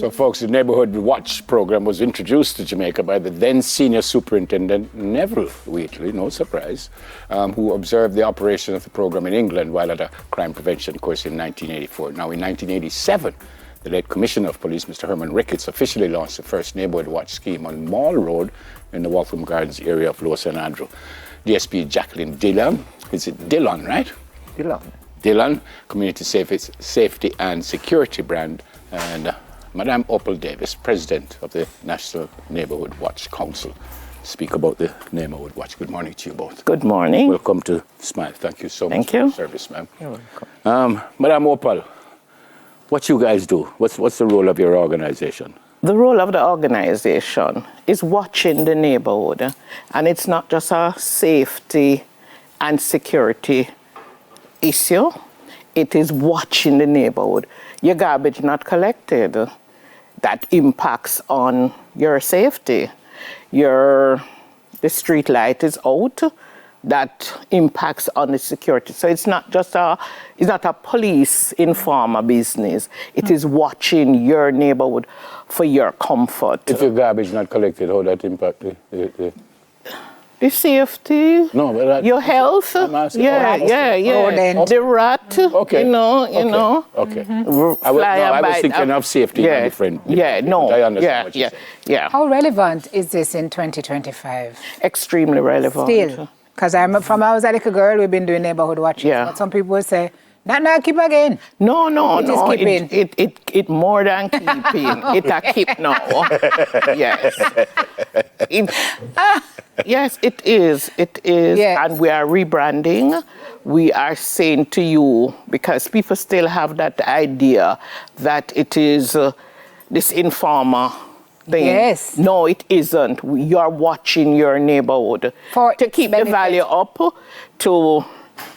So, folks, the Neighbourhood Watch program was introduced to Jamaica by the then Senior Superintendent Neville Wheatley, no surprise, who observed the operation of the program in England while at a crime prevention course in 1984. Now, in 1987, the late Commissioner of Police, Mr. Herman Ricketts, officially launched the first Neighbourhood Watch scheme on Mall Road in the Waltham Gardens area of Lower St. Andrew. DSP Jacqueline Dillon, is it Dillon, right? Dillon, Community Safety and Security brand, and Madame Opal Davis, President of the National Neighbourhood Watch Council, speak about the Neighbourhood Watch. Good morning to you both. Good morning. Welcome to Smile. Thank you so much for your service, ma'am. You're welcome. Madame Opal, what you guys do? What's the role of your organization? The role of the organization is watching the neighborhood, and it's not just a safety and security issue. It is watching the neighborhood. Your garbage not collected, that impacts on your safety. The street light is out, that impacts on the security. So it's not a police informer business. It is watching your neighborhood for your comfort. If your garbage not collected, how that impact the safety, your health, the rat, okay. you know. Okay. I was thinking of safety in a different. I understand what you're saying. How relevant is this in 2025? Extremely relevant. Still, because I was a little girl, we've been doing neighborhood watches. Yeah. But some people would say, no, keep again. No. It is keeping. It more than keeping. It a keep now. Yes. Yes, it is. It is. Yeah. And we are rebranding. We are saying to you, because people still have that idea that it is this informer thing. Yes. No, it isn't. You're watching your neighborhood to keep the value up, to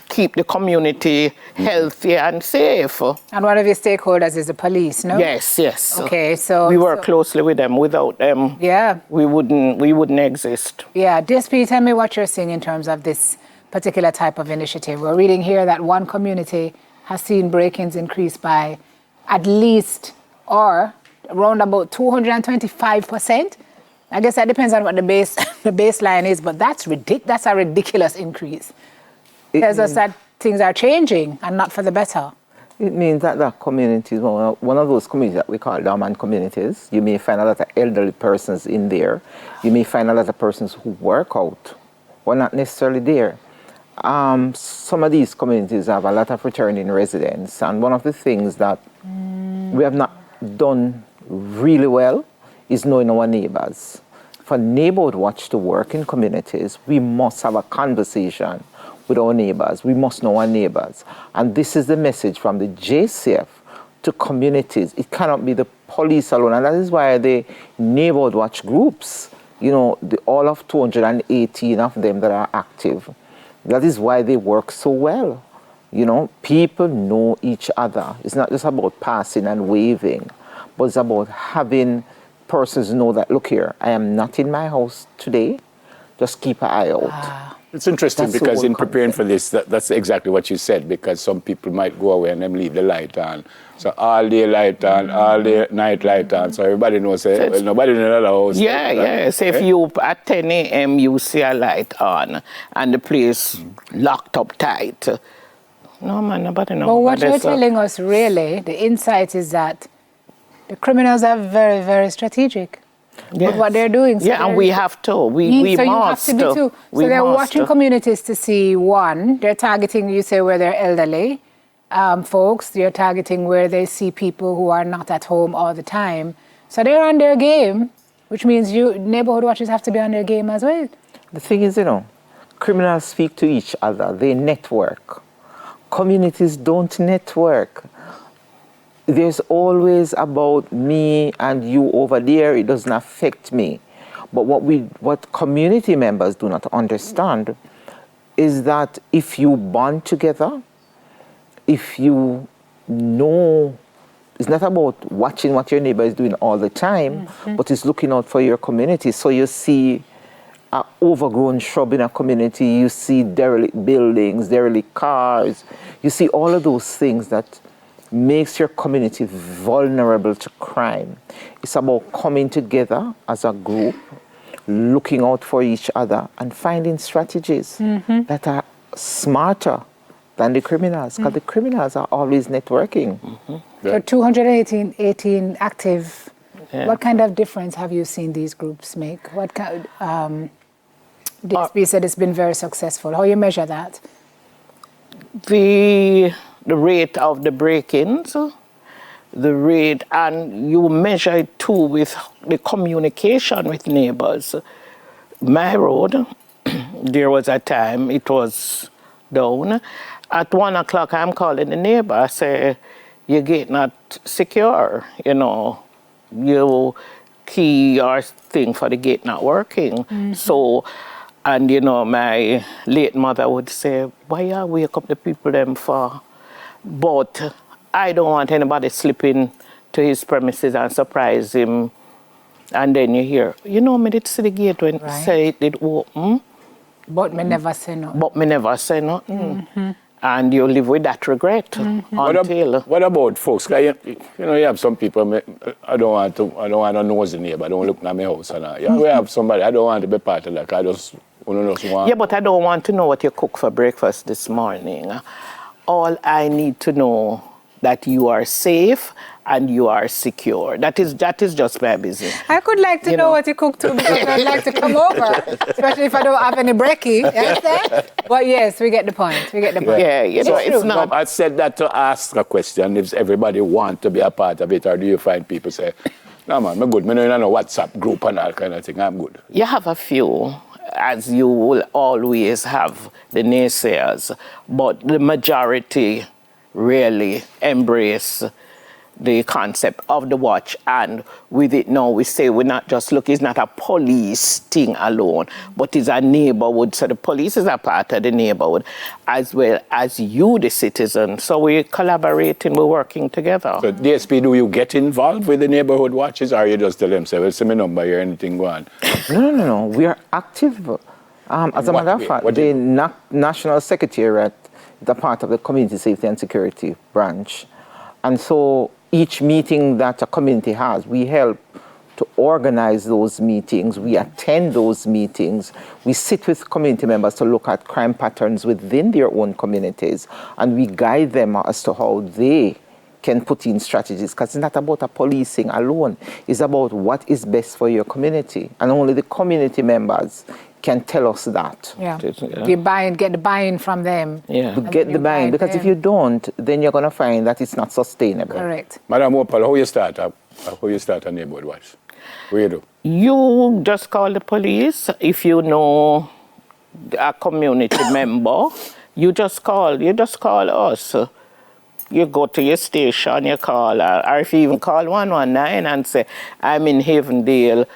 keep the community healthy and safe. And one of your stakeholders is the police, no? Yes. Okay, so we work closely with them. Without them, we wouldn't exist. Yeah, DSP, tell me what you're seeing in terms of this particular type of initiative. We're reading here that one community has seen break-ins increase by at least or around about 225%. I guess that depends on what the baseline is, but that's a ridiculous increase. It tells us that things are changing and not for the better. It means that the community is one of those communities that we call dormant communities. You may find a lot of elderly persons in there. You may find a lot of persons who work out who are not necessarily there. Some of these communities have a lot of returning residents, and one of the things that we have not done really well is knowing our neighbors. For Neighbourhood Watch to work in communities, we must have a conversation with our neighbors. We must know our neighbors. And this is the message from the JCF to communities. It cannot be the police alone. And that is why the Neighbourhood Watch groups, all of 218 of them that are active, that is why they work so well. People know each other. It's not just about passing and waving, but it's about having persons know that, look here, I am not in my house today. Just keep an eye out. It's interesting because in preparing for this, that's exactly what you said, because some people might go away and them leave the light on. So all day light on, all day night light on. So everybody knows, nobody in another house. Yes. If you, at 10 a.m., you see a light on and the place locked up tight. No, man, nobody knows. But what you're telling us, really, the insight is that the criminals are very, very strategic. With what they're doing. So and we have to. We must. You have to be too. So they're watching communities to see, one, they're targeting, you say, where they're elderly folks. They're targeting where they see people who are not at home all the time. So they're on their game, which means neighborhood watchers have to be on their game as well. The thing is, criminals speak to each other. They network. Communities don't network. There's always about me and you over there. It doesn't affect me. But what community members do not understand is that if you bond together, if you know, it's not about watching what your neighbor is doing all the time, but it's looking out for your community. So you see an overgrown shrub in a community, you see derelict buildings, derelict cars, you see all of those things that makes your community vulnerable to crime. It's about coming together as a group, looking out for each other, and finding strategies that are smarter than the criminals, because the criminals are always networking. So 218 active. Yeah. What kind of difference have you seen these groups make? What kind? DSP said it's been very successful. How you measure that? The rate of the break-ins, the rate, and you measure it too with the communication with neighbors. My road, there was a time it was down. At 1 o'clock, I'm calling the neighbor. I say, your gate not secure, you key or thing for the gate not working. So, and my late mother would say, why you wake up the people them for? But I don't want anybody slipping to his premises and surprise him. And then you hear, me did see the gate when say it did open. But me never say nothing. And you live with that regret until. What about folks? You have some people. I don't want to know the neighbor. I don't look at my house. We have somebody. I don't want to be part of that. I just want. Yeah, but I don't want to know what you cook for breakfast this morning. All I need to know that you are safe and you are secure. That is just my business. I could like to know what you cook too, because I'd like to come over, especially if I don't have any brekkie. You understand? But yes, we get the point. Yeah, it's not. I said that to ask a question: if everybody want to be a part of it, or do you find people say, "No man, I'm good. I'm in a WhatsApp group and all kind of thing. I'm good." You have a few, as you will always have the naysayers, but the majority really embrace the concept of the watch, and with it now we say we're not just looking, it's not a police thing alone, but it's a neighborhood. So the police is a part of the neighborhood as well as you, the citizen. So we're collaborating, we're working together. So DSP, do you get involved with the neighborhood watches, or you just tell them, say, well, send me number here, anything go on? No. We are active. As a matter of fact, the National Secretariat is a part of the Community Safety and Security branch. And so each meeting that a community has, we help to organize those meetings. We attend those meetings. We sit with community members to look at crime patterns within their own communities, and we guide them as to how they can put in strategies, because it's not about a policing alone. It's about what is best for your community, and only the community members can tell us that. Yeah. Get the buy-in from them. Yeah. Get the buy-in, because if you don't, then you're going to find that it's not sustainable. Correct. Madam Opal, how you start a neighborhood watch? What you do? You just call the police. If you know a community member, you just call us. You go to your station, you call, or if you even call 119 and say, I'm in Havendale,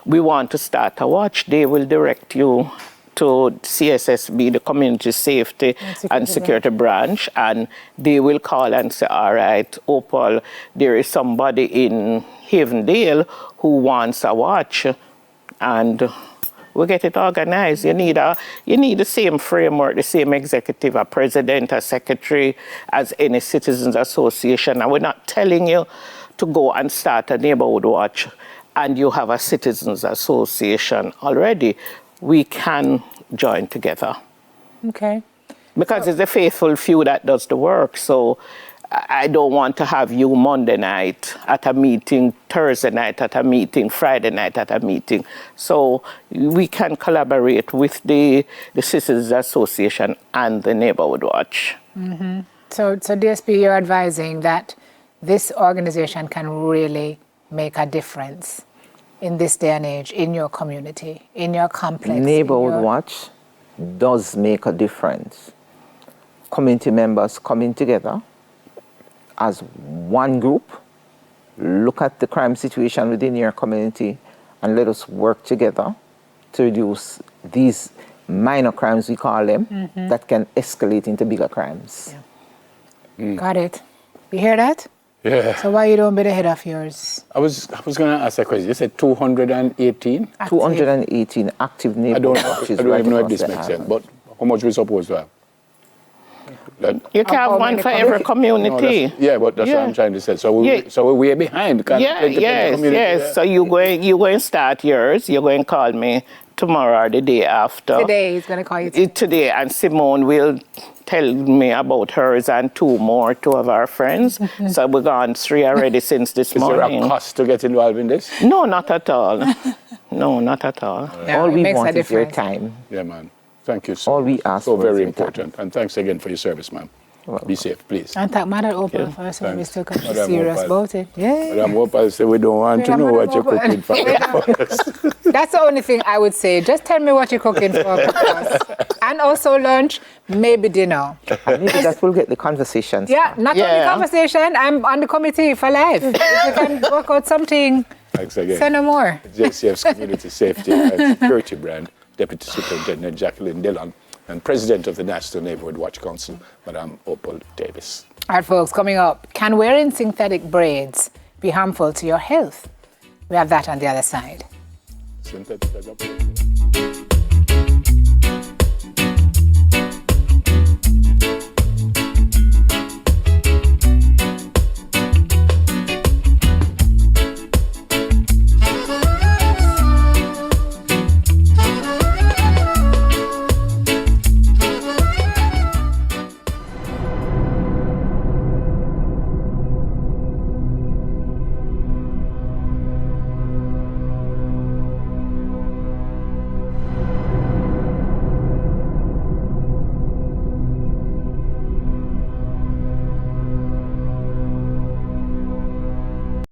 we want to start a watch, they will direct you to CSSB, the Community Safety and Security Branch, and they will call and say, all right, Opal, there is somebody in Havendale who wants a watch, and we get it organized. You need the same framework, the same executive, a president, a secretary, as any citizens association. And we're not telling you to go and start a neighborhood watch and you have a citizens association already. We can join together. Okay. Because it's the faithful few that does the work. So I don't want to have you Monday night at a meeting, Thursday night at a meeting, Friday night at a meeting. So we can collaborate with the Citizens Association and the Neighborhood Watch. Mm-hmm. So DSP, you're advising that this organization can really make a difference in this day and age, in your community, in your complex. Neighborhood Watch does make a difference. Community members coming together as one group, look at the crime situation within your community, and let us work together to reduce these minor crimes, we call them, that can escalate into bigger crimes. Yeah. Got it. You hear that? Yeah. So why you don't be the head of yours? I was going to ask a question. You said 218? 218 active neighborhood watches. I don't even know if this makes sense, but how much we supposed to have? You can have how one many for every community. But that's what I'm trying to say. So Yeah. so we're behind. Yes. So you going to start yours. You're going to call me tomorrow or the day after. Today, he's going to call you. Today, and Simone will tell me about hers and two of our friends. So we've gone 3 already since this Is there morning. a cost to get involved in this? No, not at all. No, not at all. Yeah, All it we makes a want is your difference. time. Yeah, man. Thank you so All we much. ask So for very is your important. And thanks again for your service, ma'am. Be safe, please. And thank Mother Opal for her service too, because she's Madam serious Opal. about it. Yeah. Madam Opal said we don't want to Yeah, know Madam what you're Opal. cooking for us. That's the only thing I would say. Just tell me what you're cooking for breakfast. And also lunch, maybe dinner. Maybe that will get the conversation Yeah, not only conversation, I'm on the committee for life. If you can work out something, Thanks again. say no more. JCF's Community Safety and Security Brand, Deputy Superintendent Jacqueline Dillon, and President of the National Neighbourhood Watch Council, Madam Opal Davis. All right, folks, coming up, can wearing synthetic braids be harmful to your health? We have that on the other side. Synthetic.